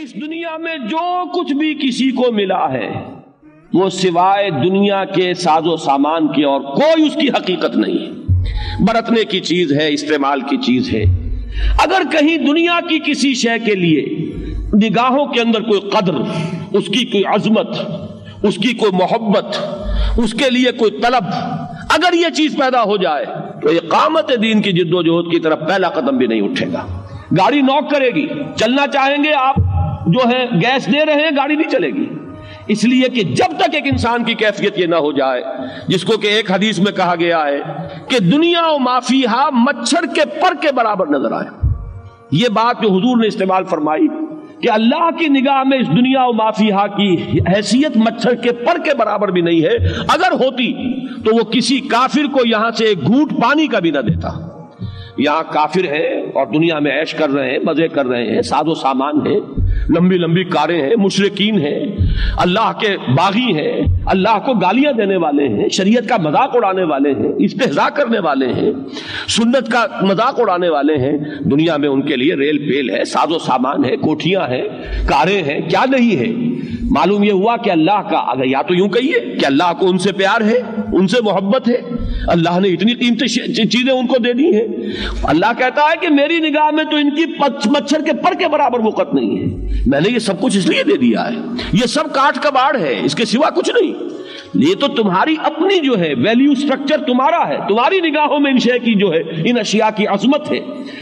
اس دنیا میں جو کچھ بھی کسی کو ملا ہے وہ سوائے دنیا کے ساز و سامان کے اور کوئی اس کی حقیقت نہیں ہے، برتنے کی چیز ہے، استعمال کی چیز ہے۔ اگر کہیں دنیا کی کسی شے کے لیے نگاہوں کے اندر کوئی قدر، اس کی کوئی عظمت، اس کی کوئی محبت، اس کے لیے کوئی طلب، اگر یہ چیز پیدا ہو جائے تو اقامت دین کی جد و جہد کی طرف پہلا قدم بھی نہیں اٹھے گا۔ گاڑی نوک کرے گی، چلنا چاہیں گے آپ جو ہے گیس دے رہے ہیں، گاڑی نہیں چلے گی، اس لیے کہ جب تک ایک انسان کی کیفیت یہ نہ ہو جائے جس کو کہ ایک حدیث میں کہا گیا ہے کہ دنیا و ما فیہا مچھر کے پر کے برابر نظر آئے۔ یہ بات جو حضور نے استعمال فرمائی کہ اللہ کی نگاہ میں اس دنیا و ما فیہا کی حیثیت مچھر کے پر کے برابر بھی نہیں ہے، اگر ہوتی تو وہ کسی کافر کو یہاں سے ایک گھونٹ پانی کا بھی نہ دیتا۔ یہاں کافر ہیں اور دنیا میں عیش کر رہے ہیں، مزے کر رہے ہیں، ساز و سامان ہے، لمبی لمبی کاریں ہیں، مشرکین ہیں، اللہ کے باغی ہیں، اللہ کو گالیاں دینے والے ہیں، شریعت کا مذاق اڑانے والے ہیں، استہزاء کرنے والے ہیں، سنت کا مذاق اڑانے والے ہیں۔ دنیا میں ان کے لیے ریل پیل ہے، ساز و سامان ہے، کوٹھیاں ہیں، کاریں ہیں، کیا نہیں ہے۔ معلوم یہ ہوا کہ اللہ کا، اگر یا تو یوں کہیے کہ اللہ کو ان سے پیار ہے، ان سے محبت ہے، اللہ نے اتنی قیمتی چیزیں ان کو دے دی ہیں۔ اللہ کہتا ہے کہ میری نگاہ میں تو ان کی مچھر کے پر کے برابر وقت نہیں ہے، میں نے یہ سب کچھ اس لیے دے دیا ہے، یہ سب کاٹ کباڑ ہے، اس کے سوا کچھ نہیں۔ یہ تو تمہاری اپنی جو ہے ویلیو سٹرکچر تمہارا ہے، تمہاری نگاہوں میں ان شے کی جو ہے ان اشیاء کی عظمت ہے،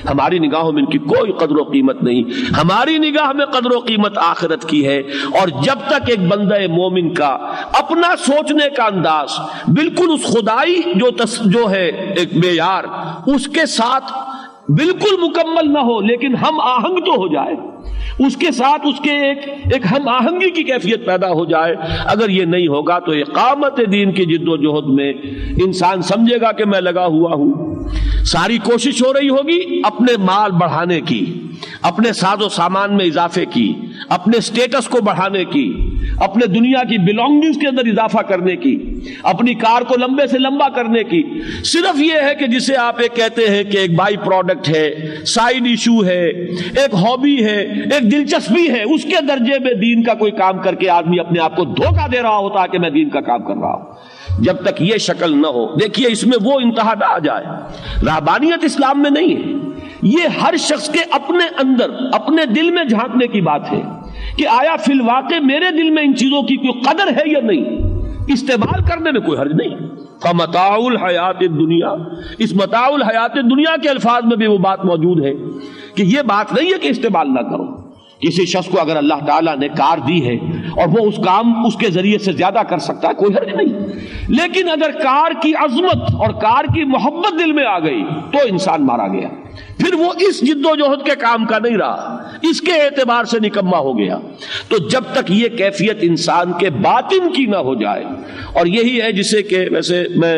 ہماری نگاہوں میں ان کی کوئی قدر و قیمت نہیں۔ ہماری نگاہ میں قدر و قیمت آخرت کی ہے۔ اور جب تک ایک بندہ مومن کا اپنا سوچنے کا انداز بالکل اس خدائی جو ہے ایک معیار اس کے ساتھ بالکل مکمل نہ ہو، لیکن ہم آہنگ تو ہو جائے، اس کے ساتھ اس کے ایک ہم آہنگی کی کیفیت پیدا ہو جائے، اگر یہ نہیں ہوگا تو اقامت دین کی جد و جہد میں انسان سمجھے گا کہ میں لگا ہوا ہوں، ساری کوشش ہو رہی ہوگی اپنے مال بڑھانے کی، اپنے ساز و سامان میں اضافے کی، اپنے سٹیٹس کو بڑھانے کی، اپنے دنیا کی بیلونگنگز کے اندر اضافہ کرنے کی، اپنی کار کو لمبے سے لمبا کرنے کی۔ صرف یہ ہے کہ جسے آپ ایک کہتے ہیں کہ ایک بائی پروڈکٹ ہے، سائیڈ ایشو ہے، ایک ہابی ہے، ایک دلچسپی ہے، اس کے درجے میں دین کا کوئی کام کر کے آدمی اپنے آپ کو دھوکہ دے رہا ہوتا ہے کہ میں دین کا کام کر رہا ہوں۔ جب تک یہ شکل نہ ہو، دیکھیے اس میں وہ انتہا نہ آ جائے، رہبانیت اسلام میں نہیں ہے، یہ ہر شخص کے اپنے اندر اپنے دل میں جھانکنے کی بات ہے کہ آیا فی الواقع میرے دل میں ان چیزوں کی کوئی قدر ہے یا نہیں۔ استعمال کرنے میں کوئی حرج نہیں۔ فمتاع الحیات الدنیا، اس متاع الحیات الدنیا کے الفاظ میں بھی وہ بات موجود ہے کہ یہ بات نہیں ہے کہ استعمال نہ کرو۔ کسی شخص کو اگر اللہ تعالیٰ نے کار دی ہے اور وہ اس کام اس کے ذریعے سے زیادہ کر سکتا ہے، کوئی حرج نہیں، لیکن اگر کار کی عظمت اور کار کی محبت دل میں آ گئی تو انسان مارا گیا، پھر وہ اس جد و جہد کے کام کا نہیں رہا، اس کے اعتبار سے نکما ہو گیا۔ تو جب تک یہ کیفیت انسان کے باطن کی نہ ہو جائے، اور یہی ہے جسے کہ ویسے میں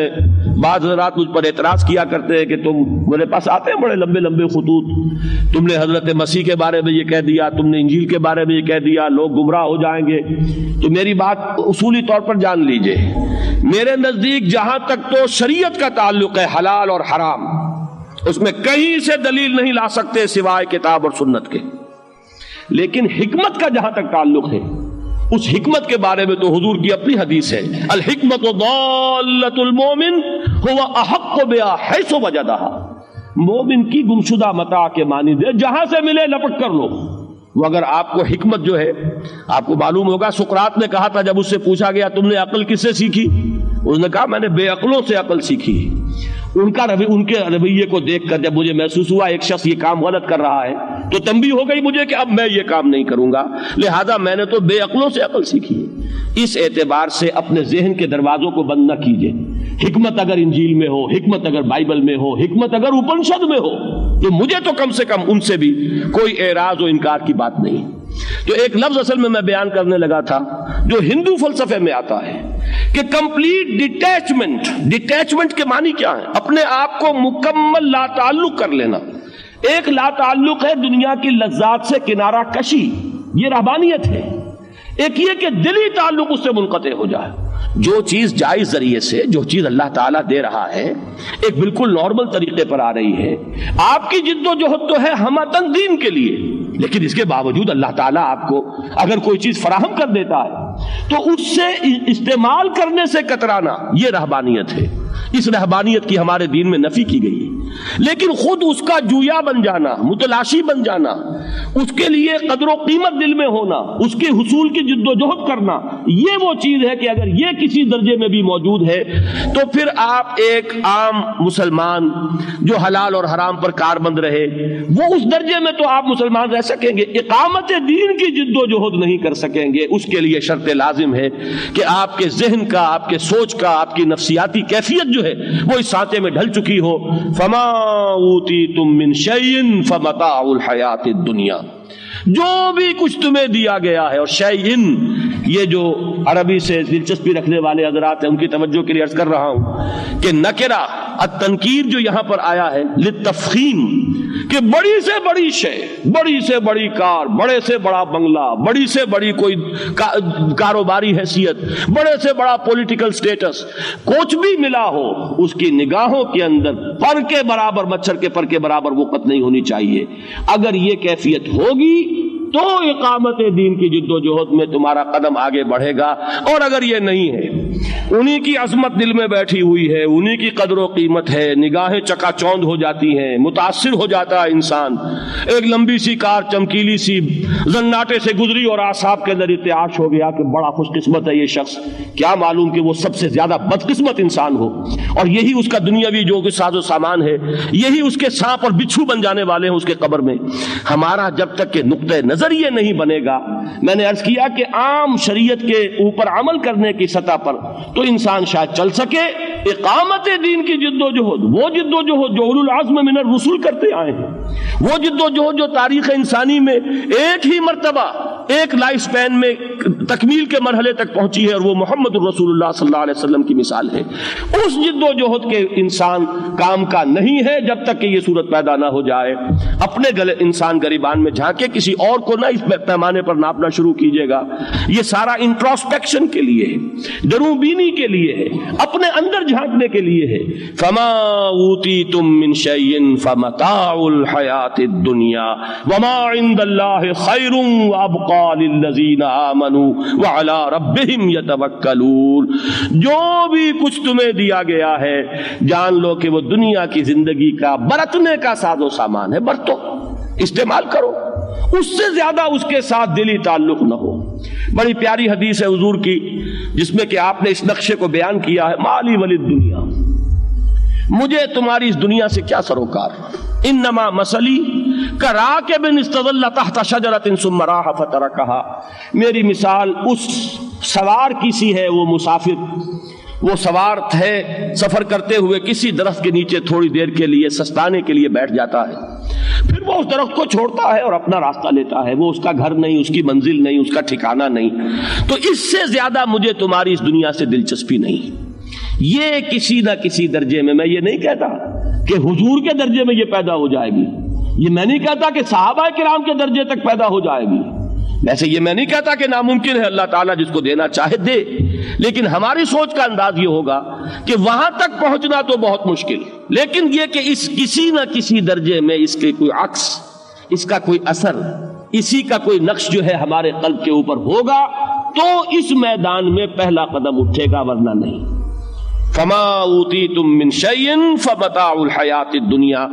بعض حضرات مجھ پر اعتراض کیا کرتے ہیں کہ تم میرے پاس آتے ہیں بڑے لمبے لمبے خطوط، تم نے حضرت مسیح کے بارے میں یہ کہہ دیا، تم نے انجیل کے بارے میں یہ کہہ دیا، لوگ گمراہ ہو جائیں گے۔ تو میری بات اصولی طور پر جان لیجئے، میرے نزدیک جہاں تک تو شریعت کا تعلق ہے، حلال اور حرام، اس میں کہیں سے دلیل نہیں لا سکتے سوائے کتاب اور سنت کے، لیکن حکمت کا جہاں تک تعلق ہے، اس حکمت کے بارے میں تو حضور کی اپنی حدیث ہے، الحکمت ضالۃ المومن هو احق بها حیث وجدها، مومن کی گمشدہ متاع کے مانند ہے، جہاں سے ملے لپٹ کر لو۔ وہ اگر آپ کو حکمت جو ہے، آپ کو معلوم ہوگا سقراط نے کہا تھا جب اس سے پوچھا گیا تم نے عقل کس سے سیکھی، اس نے کہا میں نے بے عقلوں سے عقل سیکھی۔ ان کے رویے کو دیکھ کر جب مجھے محسوس ہوا ایک شخص یہ کام غلط کر رہا ہے تو تنبیہ ہو گئی مجھے کہ اب میں یہ کام نہیں کروں گا، لہذا میں نے تو بے عقلوں سے عقل سیکھی ہے۔ اس اعتبار سے اپنے ذہن کے دروازوں کو بند نہ کیجیے۔ حکمت اگر انجیل میں ہو، حکمت اگر بائبل میں ہو، حکمت اگر اپنشد میں ہو تو مجھے تو کم سے کم ان سے بھی کوئی اعراض و انکار کی بات نہیں۔ تو ایک لفظ اصل میں بیان کرنے لگا تھا جو ہندو فلسفے میں آتا ہے کہ کمپلیٹ ڈیٹیچمنٹ کے معنی کیا ہے؟ اپنے آپ کو مکمل لا تعلق کر لینا۔ ایک لا تعلق ہے دنیا کی لذات سے کنارہ کشی، یہ رہبانیت ہے۔ ایک یہ کہ دلی تعلق اس سے منقطع ہو جائے، جو چیز جائز ذریعے سے، جو چیز اللہ تعالیٰ دے رہا ہے، ایک بالکل نارمل طریقے پر آ رہی ہے، آپ کی جد و جہد تو ہے ہمتن دین کے لیے، لیکن اس کے باوجود اللہ تعالیٰ آپ کو اگر کوئی چیز فراہم کر دیتا ہے تو اس سے استعمال کرنے سے کترانا، یہ رہبانیت ہے۔ اس رہبانیت کی ہمارے دین میں نفی کی گئی ہے، لیکن خود اس کا جویا بن جانا، متلاشی بن جانا، اس کے لیے قدر و قیمت دل میں ہونا، اس کے حصول کی جد و جہد کرنا، یہ وہ چیز ہے کہ اگر یہ کسی درجے میں بھی موجود ہے تو پھر آپ ایک عام مسلمان جو حلال اور حرام پر کاربند رہے، وہ اس درجے میں تو آپ مسلمان رہ سکیں گے، اقامت دین کی جد و جہد نہیں کر سکیں گے۔ اس کے لیے شرط لازم ہے کہ آپ کے ذہن کا، آپ کے سوچ کا، آپ کی نفسیاتی کیفیت جو ہے وہ اس سانچے میں ڈھل چکی ہو۔ فما اوتیتم من شیء فمتاع الحیات الدنیا، جو بھی کچھ تمہیں دیا گیا ہے، اور شیء یہ جو عربی سے دلچسپی رکھنے والے حضرات ہیں ان کی توجہ کے لیے عرض کر رہا ہوں کہ نکرہ التنکیر جو یہاں پر آیا ہے للتفخیم، کہ بڑی سے بڑی شے، بڑی سے بڑی کار، بڑے سے بڑا بنگلہ، بڑی سے بڑی کوئی کاروباری حیثیت، بڑے سے بڑا پولیٹیکل سٹیٹس، کچھ بھی ملا ہو اس کی نگاہوں کے اندر پر کے برابر، مچھر کے پر کے برابر وقت نہیں ہونی چاہیے۔ اگر یہ کیفیت ہوگی تو اقامت دین کی جد و جہد میں تمہارا قدم آگے بڑھے گا، اور اگر یہ نہیں ہے، انہی کی عظمت دل میں بیٹھی ہوئی ہے، انہی کی قدر و قیمت ہے، نگاہیں چکا چوند ہو جاتی ہیں، متاثر ہو جاتا ہے انسان، ایک لمبی سی کار چمکیلی سی زناٹے سے گزری اور اعصاب کے اندر ارتعاش ہو گیا کہ بڑا خوش قسمت ہے یہ شخص، کیا معلوم کہ وہ سب سے زیادہ بدقسمت انسان ہو، اور یہی اس کا دنیاوی جو کہ ساز و سامان ہے، یہی اس کے سانپ اور بچھو بن جانے والے ہیں اس کے قبر میں۔ ہمارا جب تک کہ نقطۂ نظر یہ نہیں بنے گا، میں نے عرض کیا کہ عام شریعت کے اوپر عمل کرنے کی سطح پر تو انسان شاید چل سکے، اقامت دین کی جد و جہد، وہ جد و جہد جو اولو العزم من الرسول کرتے آئے ہیں، وہ جد و جہد جو تاریخ انسانی میں ایک ہی مرتبہ ایک لائف سپین میں تکمیل کے مرحلے تک پہنچی ہے، اور وہ محمد الرسول اللہ صلی اللہ علیہ وسلم کی مثال ہے۔ اس جد و جہد کے انسان کام کا نہیں ہے جب تک کہ یہ صورت پیدا نہ ہو جائے۔ اپنے گلے انسان گریبان میں جھانکے، کسی اور کو نہ اس پیمانے پر ناپنا شروع کیجیے گا۔ یہ سارا انٹروسپیکشن کے لیے ہے، درون بینی کے لیے ہے، اپنے اندر جھانکنے کے لیے ہے۔ فما اوتیتم من شیء فمتاع الحیات الدنیا وما عند اللہ خیر وابقی للذین آمنوا وعلی ربہم یتوکلون، جو بھی کچھ تمہیں دیا گیا ہے جان لو کہ وہ دنیا کی زندگی کا برتنے کا ساز و سامان ہے، برتو، استعمال کرو، اس سے زیادہ اس کے ساتھ دلی تعلق نہ ہو۔ بڑی پیاری حدیث ہے حضور کی جس میں کہ آپ نے اس نقشے کو بیان کیا ہے، مالی ولد دنیا، مجھے تمہاری اس دنیا سے کیا سروکار، انما مثلی کراکب استظل تحت شجرۃ ثم راح فترکها، میری مثال اس سوار کی سی ہے، وہ مسافر، وہ سوار ہے، سفر کرتے ہوئے کسی درخت کے نیچے تھوڑی دیر کے لیے سستانے کے لیے بیٹھ جاتا ہے، پھر وہ اس درخت کو چھوڑتا ہے اور اپنا راستہ لیتا ہے، وہ اس کا گھر نہیں، اس کی منزل نہیں، اس کا ٹھکانہ نہیں۔ تو اس سے زیادہ مجھے تمہاری اس دنیا سے دلچسپی نہیں۔ یہ کسی نہ کسی درجے میں یہ نہیں کہتا کہ حضور کے درجے میں یہ پیدا ہو جائے گی، یہ میں نہیں کہتا کہ صحابہ کرام کے درجے تک پیدا ہو جائے گی، ویسے یہ میں نہیں کہتا کہ ناممکن ہے، اللہ تعالیٰ جس کو دینا چاہے دے، لیکن ہماری سوچ کا انداز یہ ہوگا کہ وہاں تک پہنچنا تو بہت مشکل، لیکن یہ کہ اس کسی نہ کسی درجے میں اس کے کوئی عکس، اس کا کوئی اثر، اسی کا کوئی نقش جو ہے ہمارے قلب کے اوپر ہوگا تو اس میدان میں پہلا قدم اٹھے گا، ورنہ نہیں۔ فما اوتیتم من شیء فمتاع الحیات الدنیا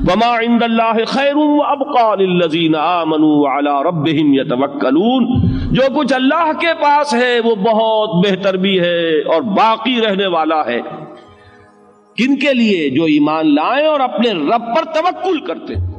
وما عند اللہ خیر وابقی للذین آمنوا وعلی ربہم یتوکلون، جو کچھ اللہ کے پاس ہے وہ بہت بہتر بھی ہے اور باقی رہنے والا ہے، کن کے لیے؟ جو ایمان لائیں اور اپنے رب پر توکل کرتے ہیں۔